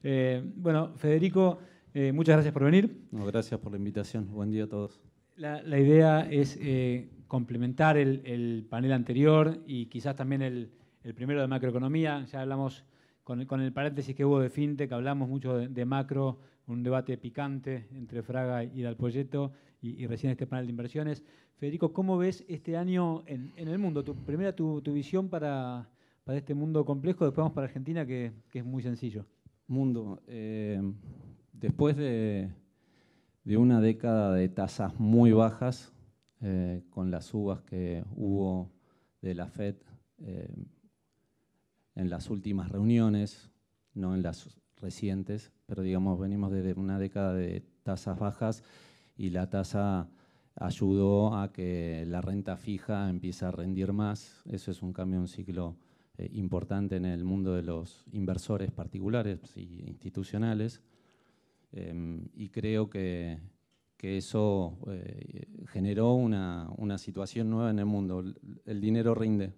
Bueno, Federico, muchas gracias por venir. No, gracias por la invitación. Buen día a todos. La idea es complementar el panel anterior y quizás también el primero de macroeconomía. Ya hablamos con el paréntesis que hubo de FinTech, hablamos mucho de macro, un debate picante entre Fraga y Dalpolletto y recién este panel de inversiones. Federico, ¿cómo ves este año en el mundo? Primero tu visión para este mundo complejo, después vamos para Argentina, que es muy sencillo. Mundo, después de una década de tasas muy bajas, con las subas que hubo de la FED en las últimas reuniones, no en las recientes, pero digamos venimos de una década de tasas bajas y la tasa ayudó a que la renta fija empiece a rendir más. Eso es un cambio, un ciclo importante en el mundo de los inversores particulares y institucionales. Y creo que eso generó una situación nueva en el mundo. El dinero rinde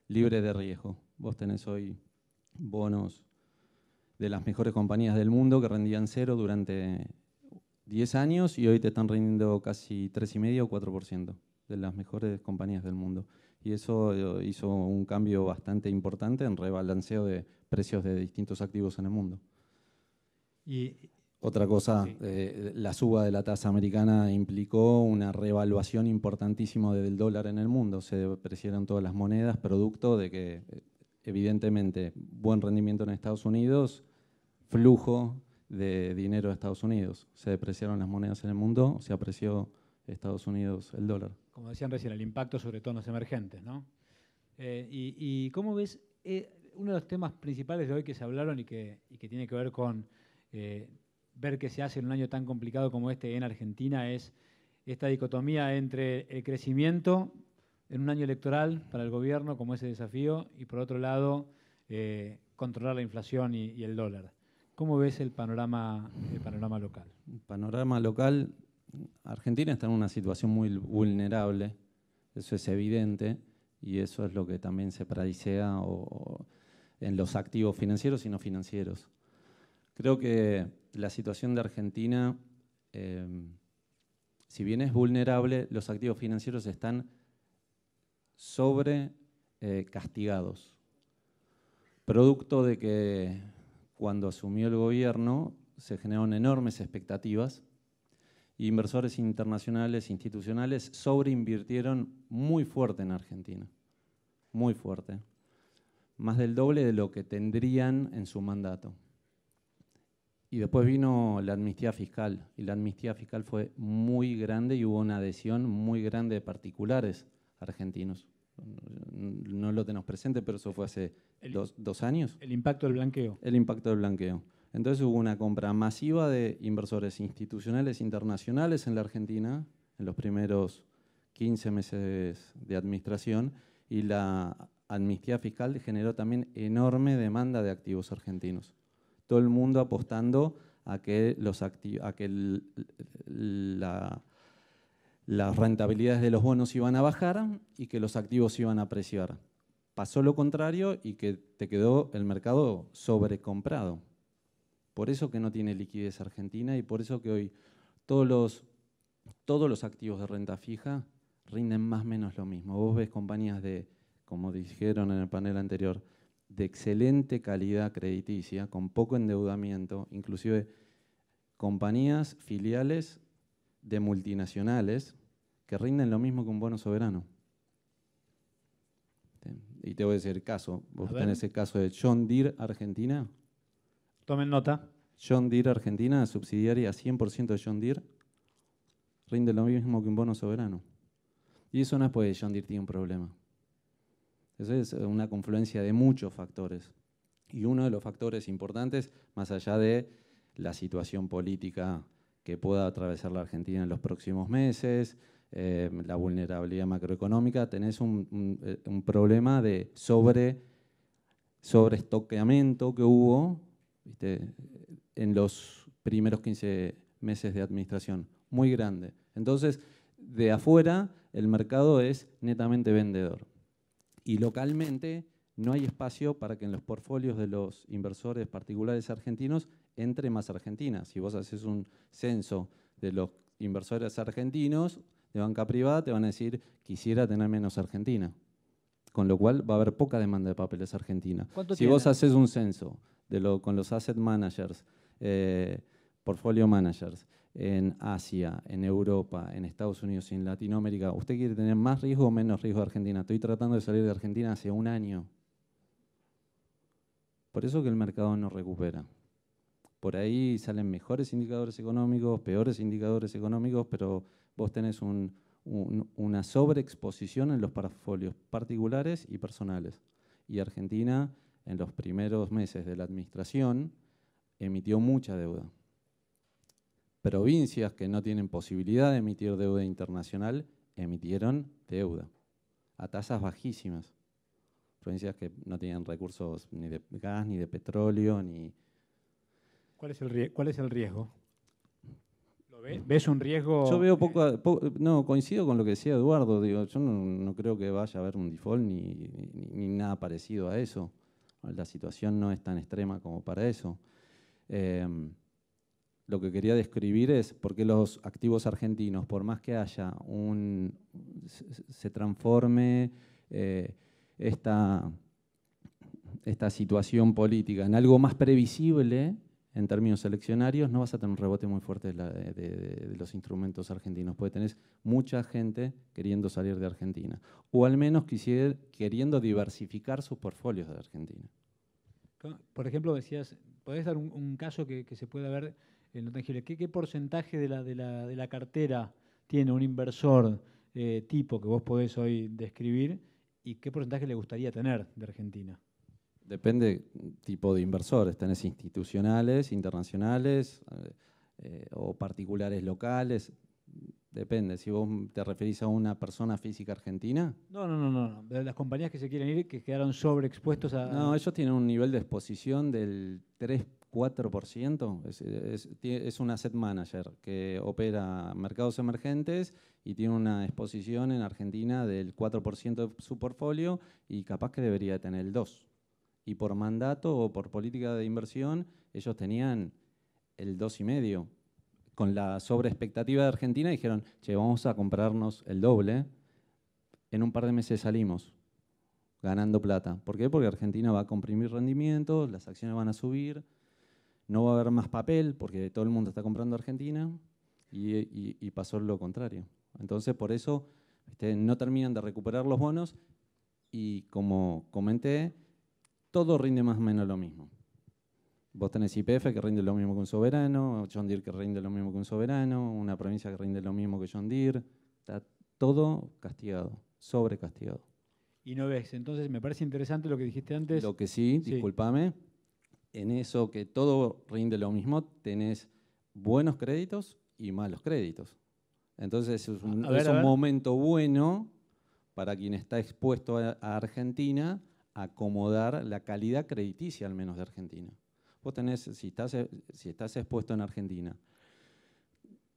libre de riesgo. Vos tenés hoy bonos de las mejores compañías del mundo que rendían 0 durante 10 años y hoy te están rindiendo casi 3,5 o 4% de las mejores compañías del mundo. Y eso hizo un cambio bastante importante en rebalanceo de precios de distintos activos en el mundo. Otra cosa, sí. La suba de la tasa americana implicó una revaluación importantísima del dólar en el mundo. Se depreciaron todas las monedas, producto de que, evidentemente, buen rendimiento en Estados Unidos, flujo de dinero de Estados Unidos. Se depreciaron las monedas en el mundo, se apreció Estados Unidos el dólar. Como decían recién, el impacto sobre todo en los emergentes, ¿no? ¿Y cómo ves uno de los temas principales de hoy que se hablaron y que tiene que ver con ver qué se hace en un año tan complicado como este en Argentina es esta dicotomía entre el crecimiento en un año electoral para el gobierno como ese desafío y por otro lado controlar la inflación y el dólar? ¿Cómo ves el panorama local? El panorama local, Argentina está en una situación muy vulnerable, eso es evidente, y eso es lo que también se predicea en los activos financieros y no financieros. Creo que la situación de Argentina, si bien es vulnerable, los activos financieros están sobre castigados, producto de que cuando asumió el gobierno se generaron enormes expectativas e inversores internacionales, institucionales, sobreinvirtieron muy fuerte en Argentina, muy fuerte, más del doble de lo que tendrían en su mandato. Y después vino la amnistía fiscal, y la amnistía fiscal fue muy grande y hubo una adhesión muy grande de particulares argentinos. No lo tenemos presente, pero eso fue hace dos años. El impacto del blanqueo. El impacto del blanqueo. Entonces hubo una compra masiva de inversores institucionales internacionales en la Argentina en los primeros 15 meses de administración y la amnistía fiscal generó también enorme demanda de activos argentinos. Todo el mundo apostando a que las rentabilidades de los bonos iban a bajar y que los activos iban a apreciar. Pasó lo contrario y que te quedó el mercado sobrecomprado. Por eso que no tiene liquidez Argentina y por eso que hoy todos los activos de renta fija rinden más o menos lo mismo. Vos ves compañías como dijeron en el panel anterior, de excelente calidad crediticia, con poco endeudamiento, inclusive compañías filiales de multinacionales que rinden lo mismo que un bono soberano. Y te voy a decir el caso. Vos tenés el caso de John Deere Argentina. Tomen nota. John Deere Argentina, subsidiaria 100% de John Deere, rinde lo mismo que un bono soberano. Y eso no es porque John Deere tiene un problema. Eso es una confluencia de muchos factores. Y uno de los factores importantes, más allá de la situación política que pueda atravesar la Argentina en los próximos meses, la vulnerabilidad macroeconómica, tenés un problema de sobreestoqueamiento que hubo, ¿viste?, en los primeros 15 meses de administración, muy grande. Entonces, de afuera, el mercado es netamente vendedor. Y localmente no hay espacio para que en los portfolios de los inversores particulares argentinos entre más Argentina. Si vos haces un censo de los inversores argentinos de banca privada, te van a decir, quisiera tener menos Argentina. Con lo cual va a haber poca demanda de papeles argentina. Si vos haces un censo con los asset managers, portfolio managers, en Asia, en Europa, en Estados Unidos y en Latinoamérica, ¿usted quiere tener más riesgo o menos riesgo de Argentina? Estoy tratando de salir de Argentina hace un año. Por eso que el mercado no recupera. Por ahí salen mejores indicadores económicos, peores indicadores económicos, pero vos tenés una sobreexposición en los portfolios particulares y personales. Y Argentina, en los primeros meses de la administración, emitió mucha deuda. Provincias que no tienen posibilidad de emitir deuda internacional emitieron deuda a tasas bajísimas. Provincias que no tenían recursos ni de gas, ni de petróleo, ni... ¿Cuál es el riesgo? ¿Ves un riesgo? Yo veo no, coincido con lo que decía Eduardo. Digo, yo no creo que vaya a haber un default ni nada parecido a eso. La situación no es tan extrema como para eso. Lo que quería describir es por qué los activos argentinos, por más que haya se transforme esta situación política en algo más previsible en términos eleccionarios, no vas a tener un rebote muy fuerte de los instrumentos argentinos, porque tenés mucha gente queriendo salir de Argentina, o al menos queriendo diversificar sus portfolios de Argentina. Por ejemplo, decías, ¿podés dar un caso que se pueda ver en lo tangible? ¿Qué porcentaje de la cartera tiene un inversor tipo que vos podés hoy describir y qué porcentaje le gustaría tener de Argentina? Depende tipo de inversores. Tenés institucionales, internacionales o particulares locales. Depende. Si vos te referís a una persona física argentina. No. De las compañías que se quieren ir, que quedaron sobreexpuestos a... No, ellos tienen un nivel de exposición del 3-4%. Es un asset manager que opera mercados emergentes y tiene una exposición en Argentina del 4% de su portfolio y capaz que debería tener el 2%. Y por mandato o por política de inversión, ellos tenían el 2,5%. Con la sobreexpectativa de Argentina dijeron, che, vamos a comprarnos el doble. En un par de meses salimos ganando plata. ¿Por qué? Porque Argentina va a comprimir rendimientos, las acciones van a subir, no va a haber más papel porque todo el mundo está comprando Argentina y pasó lo contrario. Entonces, por eso no terminan de recuperar los bonos y, como comenté, todo rinde más o menos lo mismo. Vos tenés YPF que rinde lo mismo que un soberano, John Deere que rinde lo mismo que un soberano, una provincia que rinde lo mismo que John Deere. Está todo castigado, sobrecastigado. Y no ves, entonces me parece interesante lo que dijiste antes. Lo que sí, discúlpame, en eso que todo rinde lo mismo, tenés buenos créditos y malos créditos. Entonces es un momento bueno para quien está expuesto a Argentina acomodar la calidad crediticia al menos de Argentina. Vos tenés, si estás expuesto en Argentina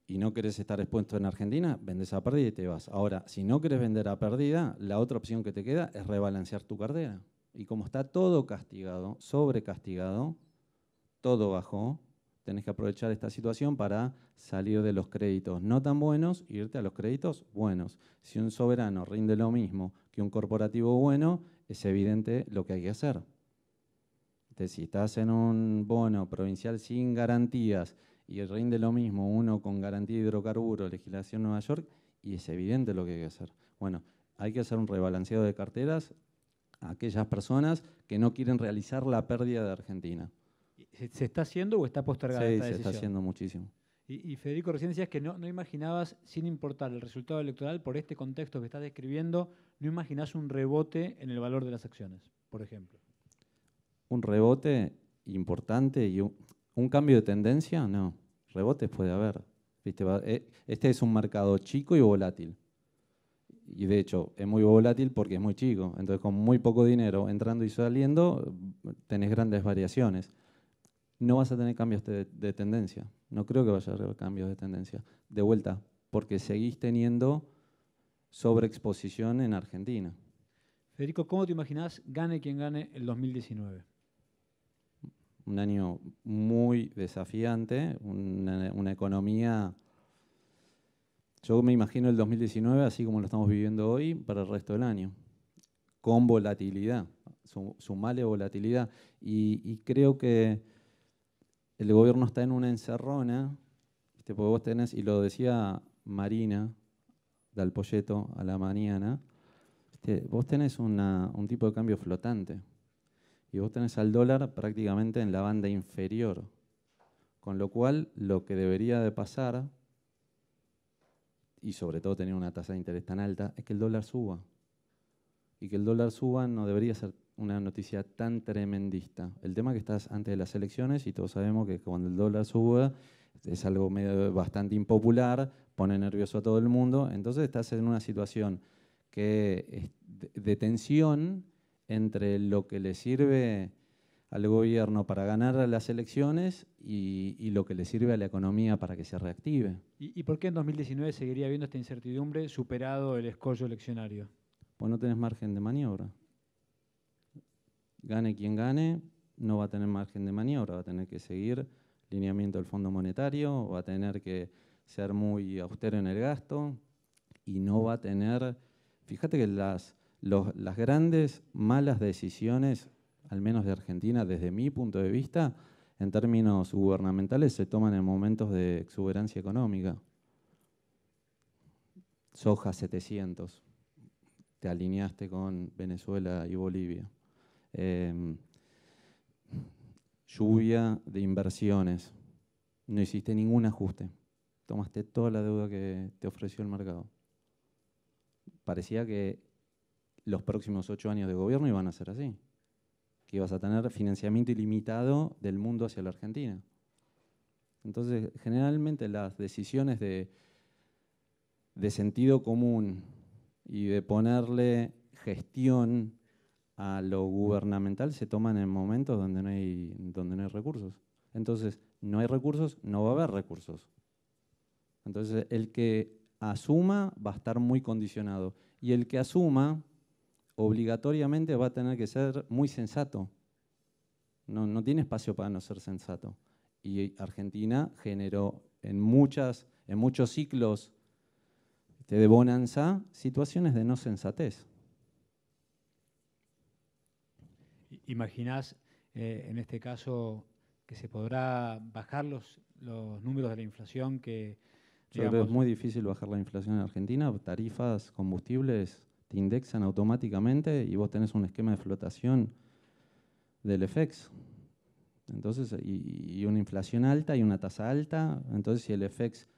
y no querés estar expuesto en Argentina, vendés a pérdida y te vas. Ahora, si no querés vender a pérdida, la otra opción que te queda es rebalancear tu cartera. Y como está todo castigado, sobrecastigado, todo bajó, tenés que aprovechar esta situación para salir de los créditos no tan buenos e irte a los créditos buenos. Si un soberano rinde lo mismo que un corporativo bueno, es evidente lo que hay que hacer. Entonces, si estás en un bono provincial sin garantías y rinde lo mismo uno con garantía de hidrocarburos, legislación Nueva York, y es evidente lo que hay que hacer. Bueno, hay que hacer un rebalanceado de carteras a aquellas personas que no quieren realizar la pérdida de Argentina. ¿Se está haciendo o está postergada esta decisión? Sí, se está haciendo muchísimo. Y Federico, recién decías que no imaginabas, sin importar el resultado electoral, por este contexto que estás describiendo, no imaginás un rebote en el valor de las acciones, por ejemplo. Un rebote importante y un cambio de tendencia, no. Rebotes puede haber. ¿Viste? Este es un mercado chico y volátil. Y de hecho es muy volátil porque es muy chico. Entonces con muy poco dinero entrando y saliendo tenés grandes variaciones. No vas a tener cambios de tendencia. No creo que vaya a haber cambios de tendencia. De vuelta, porque seguís teniendo sobreexposición en Argentina. Federico, ¿cómo te imaginás, gane quien gane el 2019? Un año muy desafiante, una economía. Yo me imagino el 2019 así como lo estamos viviendo hoy para el resto del año, con volatilidad, sumale volatilidad. Y creo que el gobierno está en una encerrona, ¿viste? Porque vos tenés, y lo decía Marina Dal Poyeto a la mañana, ¿viste? Vos tenés un tipo de cambio flotante y vos tenés al dólar prácticamente en la banda inferior, con lo cual lo que debería de pasar, y sobre todo tener una tasa de interés tan alta, es que el dólar suba. Y que el dólar suba no debería ser una noticia tan tremendista. El tema es que estás antes de las elecciones y todos sabemos que cuando el dólar sube es algo bastante impopular, pone nervioso a todo el mundo, entonces estás en una situación que es de tensión entre lo que le sirve al gobierno para ganar las elecciones y lo que le sirve a la economía para que se reactive. ¿Y por qué en 2019 seguiría habiendo esta incertidumbre superado el escollo eleccionario? Pues no tenés margen de maniobra. Gane quien gane, no va a tener margen de maniobra, va a tener que seguir lineamiento del Fondo Monetario, va a tener que ser muy austero en el gasto y no va a tener. Fíjate que las grandes malas decisiones, al menos de Argentina, desde mi punto de vista, en términos gubernamentales, se toman en momentos de exuberancia económica. Soja 700, te alineaste con Venezuela y Bolivia. Lluvia de inversiones, no hiciste ningún ajuste, tomaste toda la deuda que te ofreció el mercado. Parecía que los próximos 8 años de gobierno iban a ser así, que ibas a tener financiamiento ilimitado del mundo hacia la Argentina. Entonces, generalmente las decisiones de sentido común y de ponerle gestión a lo gubernamental se toman en momentos donde no hay recursos. Entonces, no hay recursos, no va a haber recursos. Entonces, el que asuma va a estar muy condicionado. Y el que asuma, obligatoriamente va a tener que ser muy sensato. No tiene espacio para no ser sensato. Y Argentina generó en muchos ciclos de bonanza situaciones de no sensatez. ¿Imaginás en este caso que se podrá bajar los números de la inflación que, Yo creo que es muy difícil bajar la inflación en Argentina. Tarifas, combustibles te indexan automáticamente y vos tenés un esquema de flotación del FX. Entonces, y una inflación alta y una tasa alta. Entonces, si el FX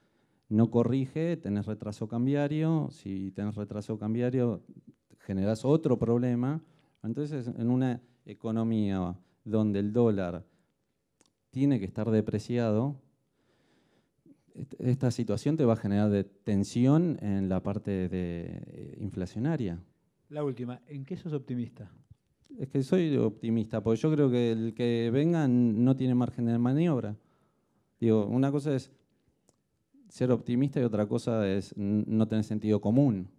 no corrige, tenés retraso cambiario. Si tenés retraso cambiario, generás otro problema. Entonces, en una economía donde el dólar tiene que estar depreciado, esta situación te va a generar de tensión en la parte inflacionaria. La última, ¿en qué sos optimista? Es que soy optimista, porque yo creo que el que venga no tiene margen de maniobra. Digo, una cosa es ser optimista y otra cosa es no tener sentido común.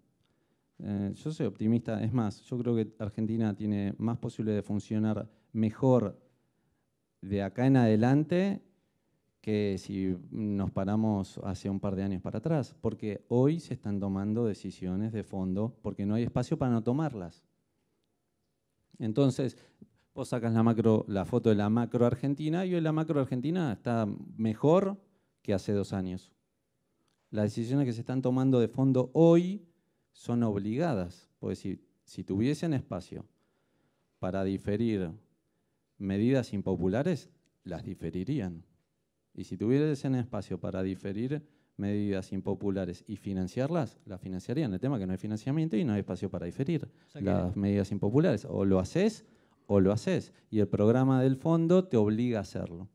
Yo soy optimista, es más, yo creo que Argentina tiene más posibilidad de funcionar mejor de acá en adelante que si nos paramos hace un par de años para atrás, porque hoy se están tomando decisiones de fondo porque no hay espacio para no tomarlas. Entonces, vos sacas la foto de la macro argentina y hoy la macro argentina está mejor que hace 2 años. Las decisiones que se están tomando de fondo hoy son obligadas, porque si tuviesen espacio para diferir medidas impopulares, las diferirían. Y si tuviesen espacio para diferir medidas impopulares y financiarlas, las financiarían. El tema es que no hay financiamiento y no hay espacio para diferir las medidas impopulares. O lo haces o lo haces. Y el programa del fondo te obliga a hacerlo.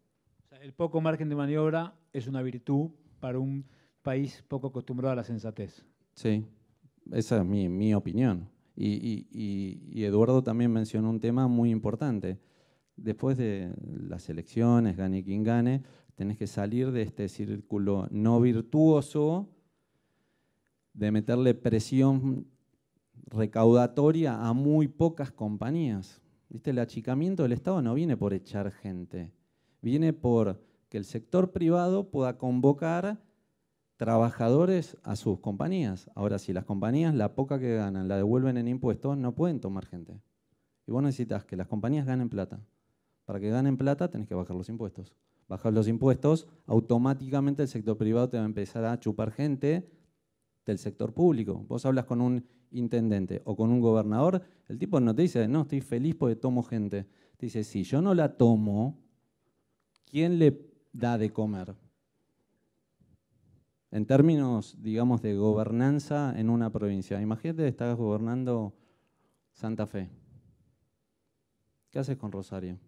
O sea, el poco margen de maniobra es una virtud para un país poco acostumbrado a la sensatez. Sí, esa es mi opinión. Y Eduardo también mencionó un tema muy importante. Después de las elecciones, gane quien gane, tenés que salir de este círculo no virtuoso de meterle presión recaudatoria a muy pocas compañías. ¿Viste? El achicamiento del Estado no viene por echar gente, viene por que el sector privado pueda convocar trabajadores a sus compañías. Ahora, si las compañías la poca que ganan la devuelven en impuestos, no pueden tomar gente. Y vos necesitas que las compañías ganen plata. Para que ganen plata tenés que bajar los impuestos. Bajar los impuestos, automáticamente el sector privado te va a empezar a chupar gente del sector público. Vos hablas con un intendente o con un gobernador, el tipo no te dice, no, estoy feliz porque tomo gente. Te dice, si yo no la tomo, ¿quién le da de comer? En términos, digamos, de gobernanza en una provincia. Imagínate que estás gobernando Santa Fe. ¿Qué haces con Rosario?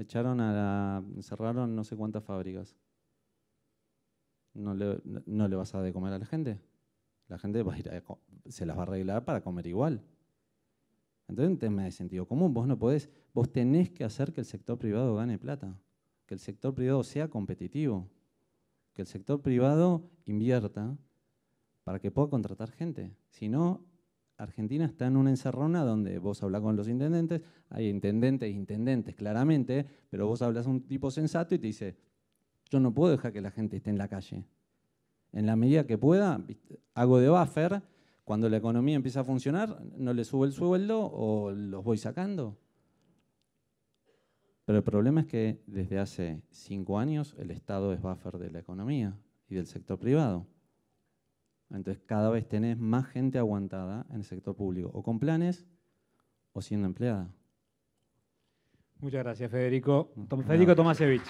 Cerraron no sé cuántas fábricas. ¿No le vas a dar de comer a la gente? La gente va a ir se las va a arreglar para comer igual. Entonces, un tema de sentido común. Vos tenés que hacer que el sector privado gane plata, que el sector privado sea competitivo, que el sector privado invierta para que pueda contratar gente. Si no, Argentina está en una encerrona donde vos hablás con los intendentes, hay intendentes e intendentes claramente, pero vos hablas a un tipo sensato y te dice, yo no puedo dejar que la gente esté en la calle. En la medida que pueda, hago de buffer, cuando la economía empieza a funcionar, no le subo el sueldo o los voy sacando. Pero el problema es que desde hace 5 años el Estado es buffer de la economía y del sector privado. Entonces cada vez tenés más gente aguantada en el sector público, o con planes o siendo empleada. Muchas gracias, Federico. No, Federico Tomasevich.